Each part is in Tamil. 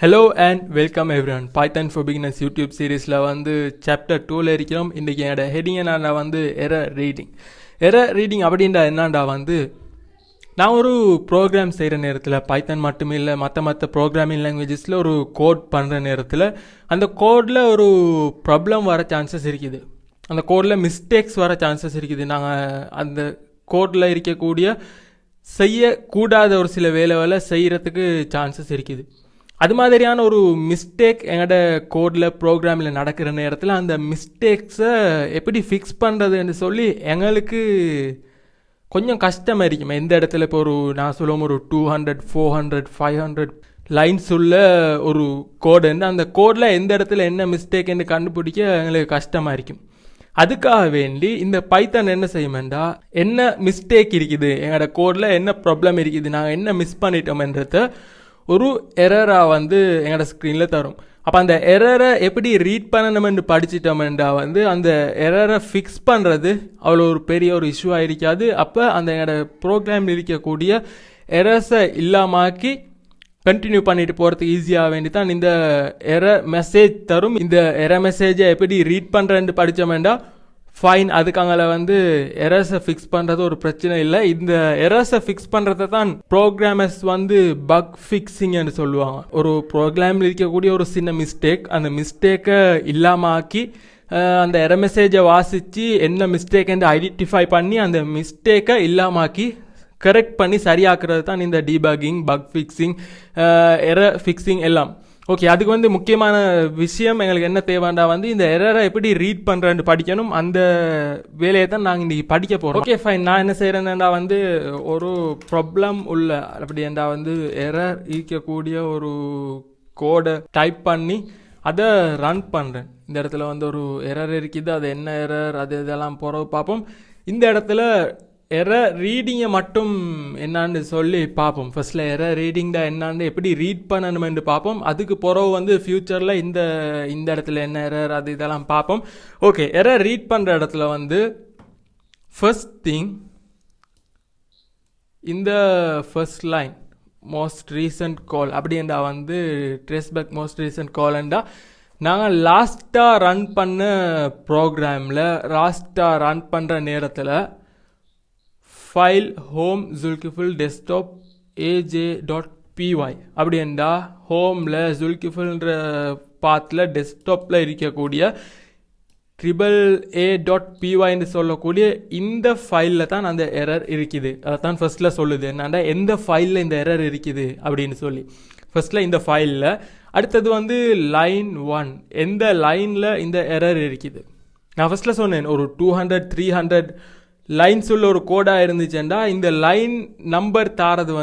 Hello and welcome everyone. Python for Beginners YouTube சீரீஸில் சாப்டர் 2ல் இருக்கிறோம். இன்றைக்கி என்னோட ஹெட்டிங் என்னன்னா எரர் ரீடிங். எரர் ரீடிங் அப்படின்டா என்னண்டா நான் ஒரு ப்ரோக்ராம் செய்கிற நேரத்தில் பைத்தன் மட்டுமே இல்லை மற்ற ப்ரோக்ராமிங் லாங்குவேஜஸில் ஒரு கோட் பண்ணுற நேரத்தில் அந்த கோடில் ஒரு ப்ராப்ளம் வர சான்சஸ் இருக்குது. அந்த கோடில் மிஸ்டேக்ஸ் வர சான்சஸ் இருக்குது. நாங்கள் அந்த கோடில் இருக்கக்கூடிய செய்யக்கூடாத ஒரு சில வேலைகளை செய்கிறதுக்கு சான்சஸ் இருக்குது. அது மாதிரியான ஒரு மிஸ்டேக் எங்களோட கோடில் ப்ரோக்ராமில் நடக்கிற நேரத்தில் அந்த மிஸ்டேக்ஸை எப்படி ஃபிக்ஸ் பண்ணுறதுன்னு சொல்லி எங்களுக்கு கொஞ்சம் கஷ்டமாக இருக்கும். எந்த இடத்துல இப்போ நான் சொல்லுவோம் ஒரு 200, 400, 500 லைன்ஸ் உள்ள ஒரு கோடுன்னு அந்த கோடில் எந்த இடத்துல என்ன மிஸ்டேக்குன்னு கண்டுபிடிக்க எங்களுக்கு கஷ்டமாக இருக்கும். அதுக்காக வேண்டி இந்த பைத்தன் என்ன செய்யுமெண்டா, என்ன மிஸ்டேக் இருக்குது, எங்களோட கோடில் என்ன ப்ராப்ளம் இருக்குது, நாங்கள் என்ன மிஸ் பண்ணிட்டோம்ன்றத ஒரு எரராக எங்களோட ஸ்க்ரீனில் தரும். அப்போ அந்த எரரை எப்படி ரீட் பண்ணணுமென்று படிச்சிட்டோம்ன்றா அந்த எரரை ஃபிக்ஸ் பண்ணுறது அவ்வளோ ஒரு பெரிய ஒரு இஷ்யூவாக இருக்காது. அப்போ அந்த எங்களோட ப்ரோக்ராமில் இருக்கக்கூடிய எரர்ஸை இல்லாமாக்கி கண்டினியூ பண்ணிட்டு போகிறதுக்கு ஈஸியாக வேண்டி தான் இந்த எரர் மெசேஜ் தரும். இந்த எரர் மெசேஜை எப்படி ரீட் பண்ணுறேன்னு படித்தோம்டா ஃபைன், அதுக்காக எரர்ஸை ஃபிக்ஸ் பண்ணுறது ஒரு பிரச்சனை இல்லை. இந்த எரர்ஸை ஃபிக்ஸ் பண்ணுறதை தான் ப்ரோக்ராமர்ஸ் பக் ஃபிக்ஸிங்னு சொல்லுவாங்க. ஒரு ப்ரோக்ராமில் இருக்கக்கூடிய ஒரு சின்ன மிஸ்டேக், அந்த மிஸ்டேக்கை இல்லாமல் ஆக்கி அந்த எரர் மெசேஜை வாசித்து என்ன மிஸ்டேக்குன்னு ஐடென்டிஃபை பண்ணி அந்த மிஸ்டேக்கை இல்லாமாக்கி கரெக்ட் பண்ணி சரியாக்குறது தான் இந்த debugging, buck fixing, error fixing எல்லாம். ஓகே, அதுக்கு முக்கியமான விஷயம் எங்களுக்கு என்ன தேவைண்டா இந்த எரரை எப்படி ரீட் பண்ணுறேன்னு படிக்கணும். அந்த வேலையை தான் நாங்கள் இன்றைக்கி படிக்க போகிறோம். ஓகே ஃபைன், நான் என்ன செய்கிறேன்னா ஒரு ப்ராப்ளம் உள்ள அப்படின்னா எரர் இருக்கக்கூடிய ஒரு கோடை டைப் பண்ணி அதை ரன் பண்ணுறேன். இந்த இடத்துல ஒரு எரர் இருக்குது, அது என்ன எரர் அது இதெல்லாம் போகிறோம் பார்ப்போம். இந்த இடத்துல எரர் ரீடிங்கை மட்டும் என்னான்னு சொல்லி பார்ப்போம். ஃபர்ஸ்ட்டில் எரர் ரீடிங் தான் என்னான்னு எப்படி ரீட் பண்ணணுமென்று பார்ப்போம். அதுக்கு பிறகு ஃப்யூச்சரில் இந்த இடத்துல என்ன எரர் அது இதெல்லாம் பார்ப்போம். ஓகே, எரர் ரீட் பண்ணுற இடத்துல ஃபர்ஸ்ட் திங் இந்த ஃபர்ஸ்ட் லைன் மோஸ்ட் ரீசன்ட் கால் அப்படின்றா ட்ரேஸ்பேக் மோஸ்ட் ரீசன்ட் கால்ண்டா நாங்கள் லாஸ்ட்டாக ரன் பண்ண ப்ரோக்ராமில் லாஸ்ட்டாக ரன் பண்ணுற நேரத்தில் file home Zulkiful desktop aj.py அப்படின்னா ஹோமில் ஜுல்கிஃபுல்ன்ற பாத்தில் டெஸ்க்டாப்பில் இருக்கக்கூடிய AAA.pyன்னு சொல்லக்கூடிய இந்த ஃபைலில் தான் அந்த எரர் இருக்குது. அதை தான் ஃபர்ஸ்ட்டில் சொல்லுது என்னன்னா எந்த ஃபைலில் இந்த எரர் இருக்குது அப்படின்னு சொல்லி. ஃபர்ஸ்ட்டில் இந்த ஃபைலில், அடுத்தது லைன் 1 எந்த லைனில் இந்த எரர் இருக்குது. நான் ஃபர்ஸ்ட்டில் சொன்னேன் ஒரு 200, 300 லைன்ஸ் உள்ள ஒரு கோடாக இருந்துச்சுன்னா இந்த லைன் நம்பர் தாரது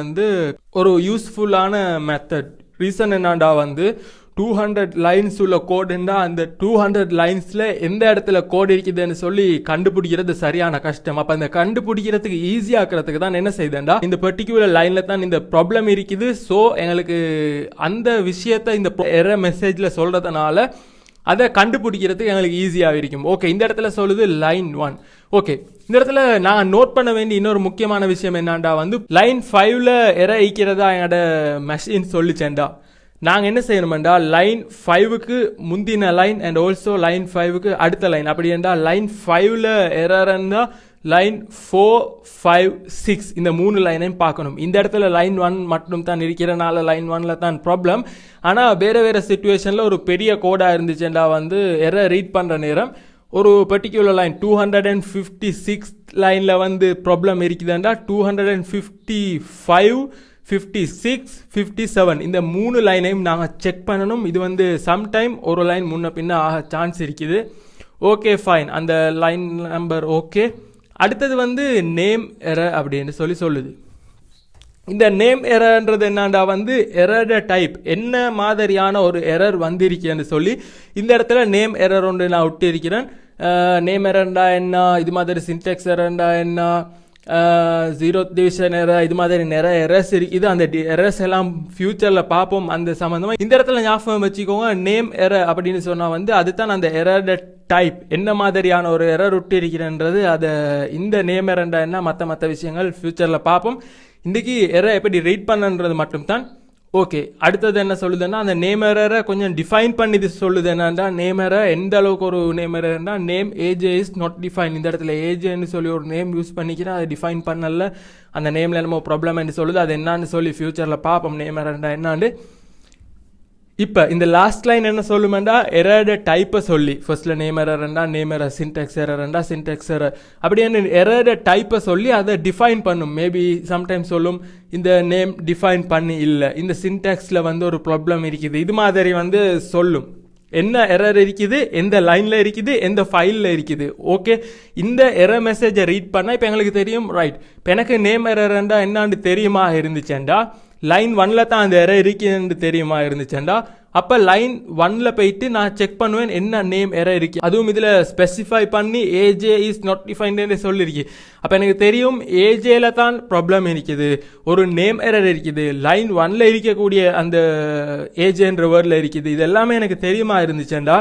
ஒரு யூஸ்ஃபுல்லான மெத்தட். ரீசன் என்னாண்டா 200 லைன்ஸ் உள்ள கோடுண்டா அந்த 200 லைன்ஸில் எந்த இடத்துல கோடு இருக்குதுன்னு சொல்லி கண்டுபிடிக்கிறது சரியான கஷ்டம். அப்போ அந்த கண்டுபிடிக்கிறதுக்கு ஈஸியாக்குறதுக்கு தான் என்ன செய்தேன்டா இந்த பர்டிகுலர் லைனில் தான் இந்த ப்ராப்ளம் இருக்குது. ஸோ எங்களுக்கு அந்த விஷயத்தை இந்த எரர் மெசேஜில் சொல்கிறதுனால அதை கண்டுபிடிக்கிறதுக்கு எங்களுக்கு ஈஸியாக இருக்கும். ஓகே, இந்த இடத்துல சொல்லுது லைன் 1. ஓகே, இந்த இடத்துல நான் நோட் பண்ண வேண்டிய இன்னொரு முக்கியமான விஷயம் என்னண்டா லைன் 5ல் எரர் ஈக்கிறதா என்னோட மெஷின் சொல்லிச்சேன்டா. நாங்கள் என்ன செய்யணுமெண்டா லைன் 5க்கு முந்தின லைன் அண்ட் ஆல்சோ லைன் 5க்கு அடுத்த லைன் அப்படின்னா லைன் 5ல் எரர்னா லைன் 4, 5, 6 இந்த 3 லைனையும் பார்க்கணும். இந்த இடத்துல லைன் 1 மட்டும் தான் இருக்கிறனால லைன் 1ல் தான் ப்ராப்ளம். ஆனால் வேறு சிச்சுவேஷனில் ஒரு பெரிய கோடாக இருந்துச்சுன்னா எரர் ரீட் பண்ணுற நேரம் ஒரு பர்டிகுலர் லைன் 256 லைனில் ப்ராப்ளம் இருக்குதுண்டா 255, 56, 57 இந்த 3 லைனையும் நாங்கள் செக் பண்ணணும். இது சம்டைம் ஒரு லைன் முன்ன பின்ன ஆக சான்ஸ் இருக்குது. ஓகே ஃபைன், அந்த லைன் நம்பர் ஓகே. அடுத்தது நேம் எரர் அப்படின்னு சொல்லுது. இந்த நேம் எரர்ன்றது என்னண்டா எரர் டைப் என்ன மாதிரியான ஒரு எரர் வந்திருக்கேன்னு சொல்லி இந்த இடத்துல நேம் எரர் ஒன்று நான் விட்டு இருக்கிறேன். நேம் எரர்ண்டா என்ன, இது மாதிரி சின்டெக்ஸ் எரர்ண்டா என்ன, 0th டிவிஷன் எரர், இது மாதிரி நிறைய எரர்ஸ் இருக்குது. அந்த எரர்ஸ் எல்லாம் ஃபியூச்சரில் பார்ப்போம் அந்த சம்மந்தமாக. இந்த இடத்துல ஞாபகம் வச்சுக்கோங்க, நேம் எரர் அப்படின்னு சொன்னால் அதுதான் அந்த எரர் டைப் என்ன மாதிரியான ஒரு எரர் விட்டு இருக்கிறன்றது. அதை இந்த நேம் எரர்ண்டா என்ன மற்ற விஷயங்கள் ஃபியூச்சரில் பார்ப்போம். இன்றைக்கி எரர் எப்படி ரீட் பண்ணுன்றது மட்டும்தான் ஓகே, அடுத்தது என்ன சொல்லுதுன்னா அந்த நேம் எரரை கொஞ்சம் டிஃபைன் பண்ணி இது சொல்லுது. என்னன்னா நேம் எரர் எந்த அளவுக்கு ஒரு நேம் எரர்னா name AJ is not define. இந்த இடத்துல ஏஜேன்னு சொல்லி ஒரு நேம் யூஸ் பண்ணிக்கிறேன், அதை டிஃபைன் பண்ணல, அந்த நேமில் என்னமோ ப்ராப்ளம்னு சொல்லுது. அது என்னான்னு சொல்லி ஃபியூச்சரில் பார்ப்போம் நேம் எரர்னா என்னான்னு. இப்போ இந்த லாஸ்ட் லைன் என்ன சொல்லுமெண்டா எரரோட டைப்பை சொல்லி, ஃபர்ஸ்ட்ல நேம் எரர்ண்டா நேம் எரர், சின்டெக்ஸ் எரர்ண்டா சின்டெக்ஸ் எரர், அப்படியே எரரோட டைப்பை சொல்லி அதை டிஃபைன் பண்ணும். மேபி சம்டைம்ஸ் சொல்லும் இந்த நேம் டிஃபைன் பண்ணி இல்லை, இந்த சின்டெக்ஸில் வந்து ஒரு ப்ராப்ளம் இருக்குது, இது மாதிரி வந்து சொல்லும். என்ன எரர் இருக்குது, எந்த லைனில் இருக்குது, எந்த ஃபைலில் இருக்குது. ஓகே, இந்த எரர் மெசேஜை ரீட் பண்ணால் இப்போ எங்களுக்கு தெரியும். ரைட், இப்போ எனக்கு நேம் எரர்ண்டா என்னான்னு தெரியுமா இருந்துச்சேன்டா, லைன் 1ல் தான் அந்த எரர் இருக்குன்னு தெரியுமா இருந்துச்சேன்டா, அப்போ லைன் 1ல் போயிட்டு நான் செக் பண்ணுவேன் என்ன நேம் எரர் இருக்கு. அதுவும் இதில் ஸ்பெசிஃபை பண்ணி ஏஜே இஸ் நாட் டிஃபைன்டு சொல்லியிருக்கு. அப்போ எனக்கு தெரியும் ஏஜேல தான் ப்ராப்ளம் இருக்குது, ஒரு நேம் எரர் இருக்குது, லைன் 1ல் இருக்கக்கூடிய அந்த ஏஜேன்ற வேர்டில் இருக்குது. இது எல்லாமே எனக்கு தெரியுமா இருந்துச்சேன்டா.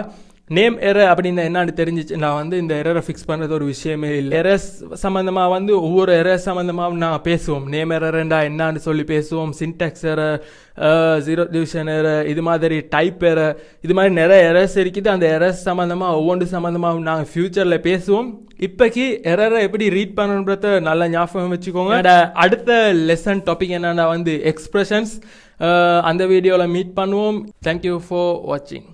நேம் எரர் அப்படின்னு என்னான்னு தெரிஞ்சிச்சு, நான் வந்து இந்த எரரை ஃபிக்ஸ் பண்ணுறது ஒரு விஷயமே இல்லை. எரர்ஸ் சம்மந்தமாக வந்து ஒவ்வொரு எரர் சம்மந்தமாக நான் பேசுவோம். நேம் எரர்ண்டா என்னான்னு சொல்லி பேசுவோம், syntax error, zero division error, இது மாதிரி டைப் எரர், இது மாதிரி நிறைய எரர்ஸ் இருக்குது. அந்த எரர்ஸ் சம்மந்தமாக ஒவ்வொன்று சம்மந்தமாக நாங்கள் ஃபியூச்சரில் பேசுவோம். இப்போக்கி எரரை எப்படி ரீட் பண்ணணுன்றத நல்லா ஞாபகம் வச்சுக்கோங்க. அடுத்த லெசன் டாபிக் என்னன்னா வந்து எக்ஸ்பிரஷன்ஸ். அந்த வீடியோவில் மீட் பண்ணுவோம். தேங்க்யூ ஃபார் வாட்சிங்.